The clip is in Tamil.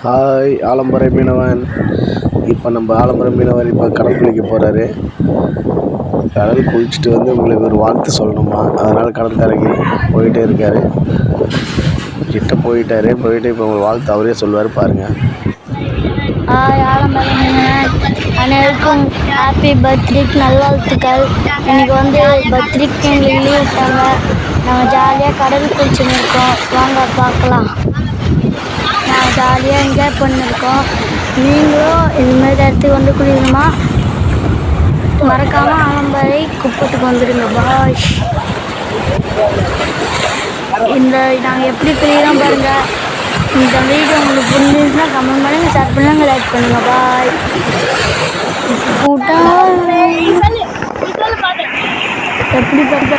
ஹாய் ஆலம்பரை மீனவன். இப்போ நம்ம ஆலம்பரை மீனவர் இப்போ கடல் குளிக்க போகிறாரு. கடல் குளிச்சுட்டு வந்து உங்களுக்கு ஒரு வாழ்த்து சொல்லணுமா, அதனால் கடற்கரைக்கு போயிட்டே இருக்கார். கிட்ட போயிட்டு இப்போ உங்களுக்கு வாழ்த்து அவரே சொல்லுவார் பாருங்கள். ஹாய் ஆலம்பரை மீனவன், அனைவருக்கும் ஹாப்பி பர்த்டேக்கு நல்வாழ்த்துக்கள். இன்னைக்கு வந்து பர்த்டேக்கு எங்களுக்கு லீவ் விட்டாங்க. நாங்கள் ஜாலியாக கடல் குளிச்சுன்னு இருக்கோம், வாங்க பார்க்கலாம். நாங்கள் ஜாலியாக என்ஜாய் பண்ணியிருக்கோம். நீங்களும் இந்தமாரி இடத்துக்கு வந்து குளிக்கணுமா, மறக்காமல் ஆலம்பரை குப்பத்துக்கு வந்துடுங்க. பாய். நாங்கள் எப்படி குளிக்கிறோம் பாருங்கள். இந்த வீடியோ உங்களுக்கு புரிஞ்சுச்சுன்னா கமெண்ட் பண்ணுங்கள், ஷேர் பண்ணுங்கள், லைக் பண்ணுங்கள். பாய். கூட்டம் எப்படி பார்த்து